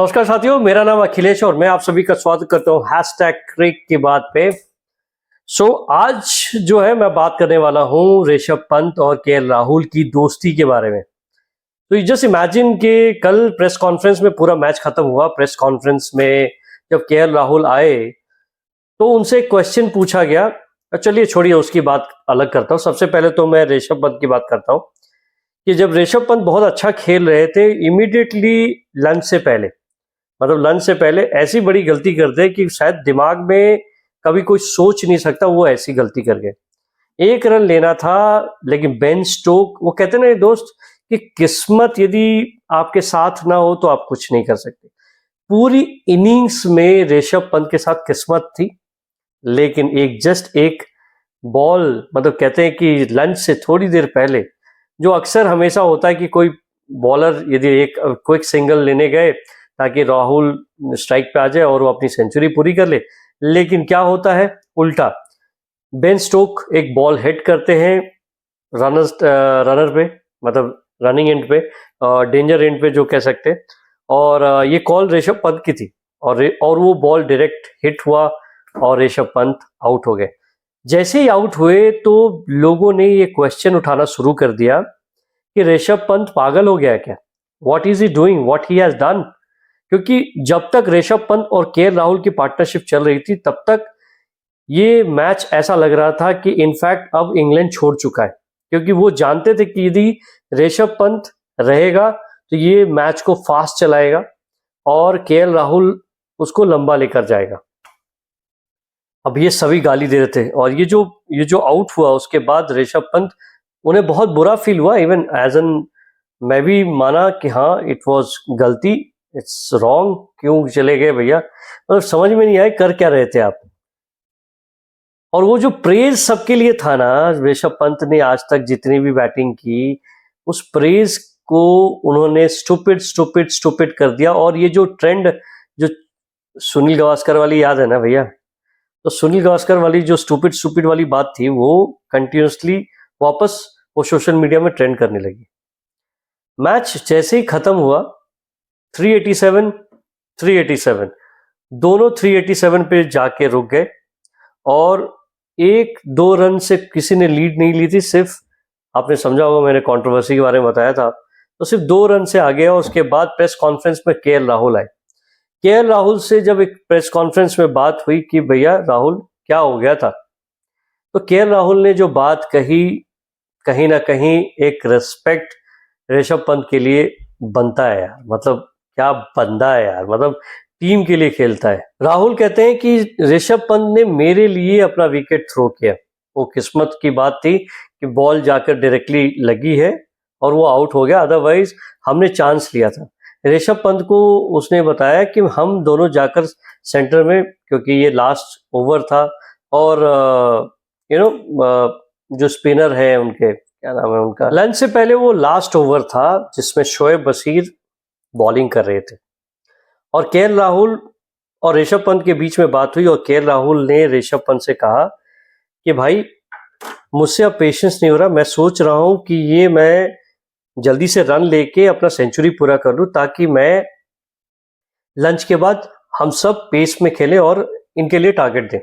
नमस्कार साथियों, मेरा नाम अखिलेश और मैं आप सभी का स्वागत करता हूँ हैशटैग क्रिक की बात पे। आज जो है मैं बात करने वाला हूँ ऋषभ पंत और केएल राहुल की दोस्ती के बारे में। तो यू जस्ट इमेजिन कि कल प्रेस कॉन्फ्रेंस में पूरा मैच खत्म हुआ। प्रेस कॉन्फ्रेंस में जब केएल राहुल आए तो उनसे एक क्वेश्चन पूछा गया। चलिए छोड़िए, उसकी बात अलग करता हूँ। सबसे पहले तो मैं ऋषभ पंत की बात करता हूँ कि जब ऋषभ पंत बहुत अच्छा खेल रहे थे, इमीडिएटली लंच से पहले, मतलब लंच से पहले ऐसी बड़ी गलती कर दे कि शायद दिमाग में कभी कोई सोच नहीं सकता, वो ऐसी गलती कर गए। 1 रन लेना था, लेकिन बेन स्टोक, वो कहते ना दोस्त कि किस्मत यदि आपके साथ ना हो तो आप कुछ नहीं कर सकते। पूरी इनिंग्स में ऋषभ पंत के साथ किस्मत थी, लेकिन एक बॉल, मतलब कहते हैं कि लंच से थोड़ी देर पहले, जो अक्सर हमेशा होता है कि कोई बॉलर यदि एक क्विक सिंगल लेने गए ताकि राहुल स्ट्राइक पे आ जाए और वो अपनी सेंचुरी पूरी कर ले, लेकिन क्या होता है उल्टा। बेन स्टोक एक बॉल हिट करते हैं रनर पे, मतलब रनिंग एंड पे, डेंजर एंड पे जो कह सकते हैं, और ये कॉल ऋषभ पंत की थी और वो बॉल डायरेक्ट हिट हुआ और ऋषभ पंत आउट हो गए। जैसे ही आउट हुए तो लोगों ने ये क्वेश्चन उठाना शुरू कर दिया कि ऋषभ पंत पागल हो गया क्या, what is he doing, what he has done. क्योंकि जब तक ऋषभ पंत और केएल राहुल की पार्टनरशिप चल रही थी तब तक ये मैच ऐसा लग रहा था कि इनफैक्ट अब इंग्लैंड छोड़ चुका है, क्योंकि वो जानते थे कि यदि ऋषभ पंत रहेगा तो ये मैच को फास्ट चलाएगा और केएल राहुल उसको लंबा लेकर जाएगा। अब ये सभी गाली दे रहे थे और ये जो आउट हुआ उसके बाद ऋषभ पंत, उन्हें बहुत बुरा फील हुआ। इवन एज एन मैं भी माना कि हाँ इट वाज गलती, इट्स रॉन्ग, क्यों चले गए भैया, मतलब समझ में नहीं आया कर क्या रहे थे आप। और वो जो प्रेज सबके लिए था ना, ऋषभ पंत ने आज तक जितनी भी बैटिंग की, उस प्रेज को उन्होंने स्टूपिड स्टूपिड स्टूपिड कर दिया। और ये जो ट्रेंड, जो सुनील गावस्कर वाली याद है ना भैया, तो सुनील गावस्कर वाली जो स्टूपिड स्टूपिड वाली बात थी वो कंटिन्यूसली वापस वो सोशल मीडिया में ट्रेंड करने लगी। मैच जैसे ही खत्म हुआ 387 387 दोनों 387 पे जाके रुक गए और 1-2 रन से किसी ने लीड नहीं ली थी। सिर्फ आपने समझा होगा, मैंने कंट्रोवर्सी के बारे में बताया था, तो सिर्फ 2 रन से आ गया। उसके बाद प्रेस कॉन्फ्रेंस में केएल राहुल आए। केएल राहुल से जब एक प्रेस कॉन्फ्रेंस में बात हुई कि भैया राहुल क्या हो गया था, तो केएल राहुल ने जो बात कही, कहीं ना कहीं एक रिस्पेक्ट ऋषभ पंत के लिए बनता है यार। मतलब क्या बंदा है यार, मतलब टीम के लिए खेलता है। राहुल कहते हैं कि ऋषभ पंत ने मेरे लिए अपना विकेट थ्रो किया, वो किस्मत की बात थी कि बॉल जाकर डायरेक्टली लगी है और वो आउट हो गया, अदरवाइज हमने चांस लिया था। ऋषभ पंत को उसने बताया कि हम दोनों जाकर सेंटर में, क्योंकि ये लास्ट ओवर था और जो स्पिनर है उनके, क्या नाम है उनका, लंच से पहले वो लास्ट ओवर था जिसमें शोएब बशीर बॉलिंग कर रहे थे और केएल राहुल और ऋषभ पंत के बीच में बात हुई और केएल राहुल ने ऋषभ पंत से कहा कि भाई मुझसे अब पेशेंस नहीं हो रहा, मैं सोच रहा हूं कि ये मैं जल्दी से रन लेके अपना सेंचुरी पूरा कर लूं ताकि मैं लंच के बाद हम सब पेस में खेलें और इनके लिए टारगेट दें।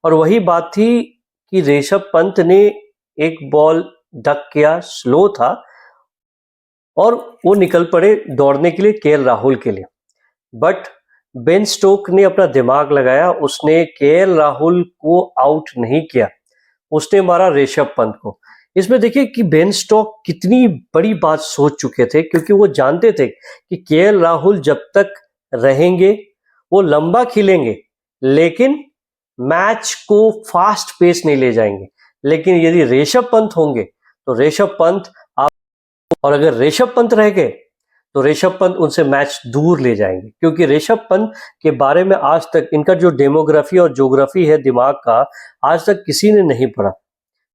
और वही बात थी कि ऋषभ पंत ने एक बॉल डक किया, स्लो था, और वो निकल पड़े दौड़ने के लिए केएल राहुल के लिए। बट बेन स्टोक ने अपना दिमाग लगाया, उसने केएल राहुल को आउट नहीं किया, उसने मारा ऋषभ पंत को। इसमें देखिए कि बेन स्टोक कितनी बड़ी बात सोच चुके थे, क्योंकि वो जानते थे कि केएल राहुल जब तक रहेंगे वो लंबा खिलेंगे लेकिन मैच को फास्ट पेस नहीं ले जाएंगे। लेकिन यदि ऋषभ पंत होंगे तो ऋषभ पंत आप, और अगर ऋषभ पंत रह गए तो ऋषभ पंत उनसे मैच दूर ले जाएंगे, क्योंकि ऋषभ पंत के बारे में आज तक इनका जो डेमोग्राफी और ज्योग्राफी है दिमाग का, आज तक किसी ने नहीं पढ़ा।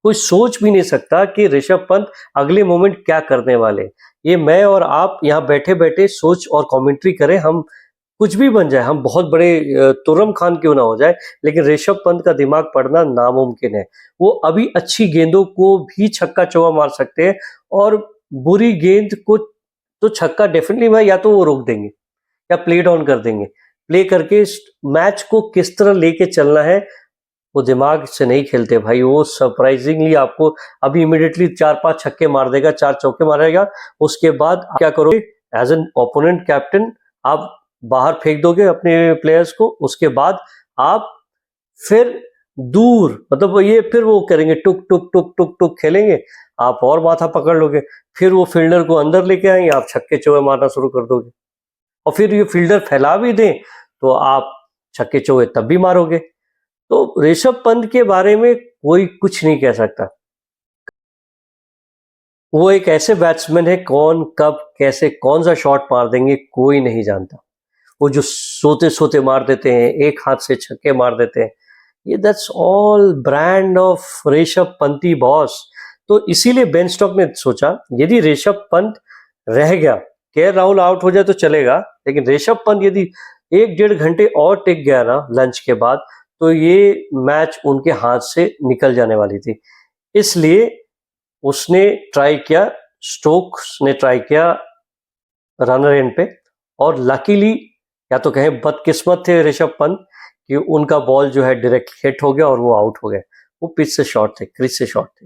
कोई सोच भी नहीं सकता कि ऋषभ पंत अगले मोमेंट क्या करने वाले। ये मैं और आप यहाँ बैठे बैठे सोच और कमेंट्री करें, हम कुछ भी बन जाए, हम बहुत बड़े तुर्रम खान क्यों ना हो जाए, लेकिन ऋषभ पंत का दिमाग पढ़ना नामुमकिन है। वो अभी अच्छी गेंदों को भी छक्का चौका मार सकते हैं और बुरी गेंद को तो छक्का डेफिनेटली, मैं या तो वो रोक देंगे, या प्ले डाउन कर देंगे। प्ले करके मैच को किस तरह लेके चलना है वो दिमाग से नहीं खेलते भाई। वो सरप्राइजिंगली आपको अभी इमीडिएटली 4-5 छक्के मार देगा, 4 चौके मारेगा। उसके बाद क्या करोगे, एज एन ओपोनेंट कैप्टन आप बाहर फेंक दोगे अपने प्लेयर्स को। उसके बाद आप फिर दूर, मतलब ये फिर वो करेंगे, टुक टुक टुक टुक टुक खेलेंगे, आप और माथा पकड़ लोगे। फिर वो फील्डर को अंदर लेके आएंगे, आप छक्के चौके मारना शुरू कर दोगे। और फिर ये फील्डर फैला भी दें तो आप छक्के चौके तब भी मारोगे। तो ऋषभ पंत के बारे में कोई कुछ नहीं कह सकता। वो एक ऐसे बैट्समैन है, कौन कब कैसे कौन सा शॉट मार देंगे कोई नहीं जानता। वो जो सोते सोते मार देते हैं, एक हाथ से छक्के मार देते हैं, ये that's all brand of Rishabh पंती boss. तो इसीलिए बेन स्टोक्स ने सोचा यदि ऋषभ पंत रह गया, केएल राहुल आउट हो जाए तो चलेगा, लेकिन ऋषभ पंत यदि 1-1.5 घंटे और टिक गया ना लंच के बाद, तो ये मैच उनके हाथ से निकल जाने वाली थी। इसलिए उसने ट्राई किया, स्टोक्स ने ट्राई किया रनर एंड पे, और लकीली या तो कहें बदकिस्मत थे ऋषभ पंत कि उनका बॉल जो है डायरेक्ट हिट हो गया और वो आउट हो गए। वो पिच से शॉट थे, क्रीज से शॉट थे।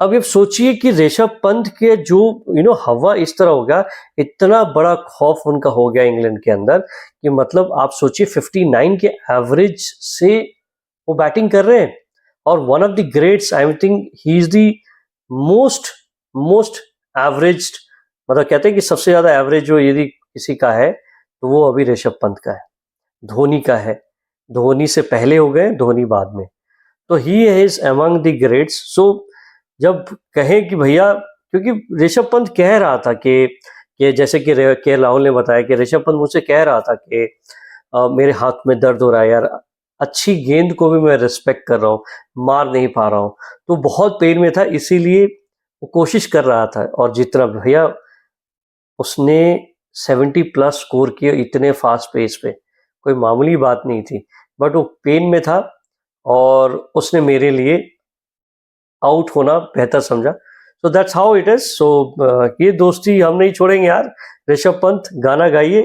अब ये सोचिए कि ऋषभ पंत के जो हवा इस तरह हो गया, इतना बड़ा खौफ उनका हो गया इंग्लैंड के अंदर कि मतलब आप सोचिए 59 के एवरेज से वो बैटिंग कर रहे हैं। और one of the greats, I think he is the most average, मतलब कहते हैं कि सबसे ज्यादा एवरेज जो यदि किसी का है तो वो अभी ऋषभ पंत का है, धोनी का है। धोनी से पहले हो गए, धोनी बाद में। तो he is among the greats. So जब कहें कि भैया, क्योंकि ऋषभ पंत कह रहा था कि जैसे कि केएल राहुल ने बताया कि ऋषभ पंत मुझसे कह रहा था कि मेरे हाथ में दर्द हो रहा है यार, अच्छी गेंद को भी मैं रिस्पेक्ट कर रहा हूँ, मार नहीं पा रहा हूँ, तो बहुत पेन में था, इसीलिए वो कोशिश कर रहा था। और जितना भैया उसने 70+ स्कोर किए इतने फास्ट पेस पे, कोई मामूली बात नहीं थी। बट वो पेन में था और उसने मेरे लिए आउट होना बेहतर समझा। So that's how it is. So ये दोस्ती हम नहीं छोड़ेंगे यार। ऋषभ पंत गाना गाइए,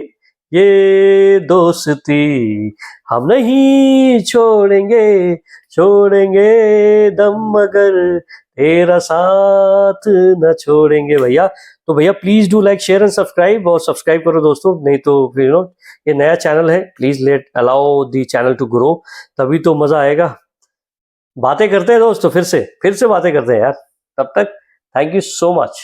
ये दोस्ती हम नहीं छोड़ेंगे, छोड़ेंगे दम मगर तेरा साथ न छोड़ेंगे भैया। तो भैया please do like share and subscribe, और सब्सक्राइब करो दोस्तों, नहीं तो फिर ये नया चैनल है, please let allow the channel to grow, तभी तो मजा आएगा। बातें करते हैं दोस्तों, फिर से बातें करते हैं यार। तब तक थैंक यू सो मच।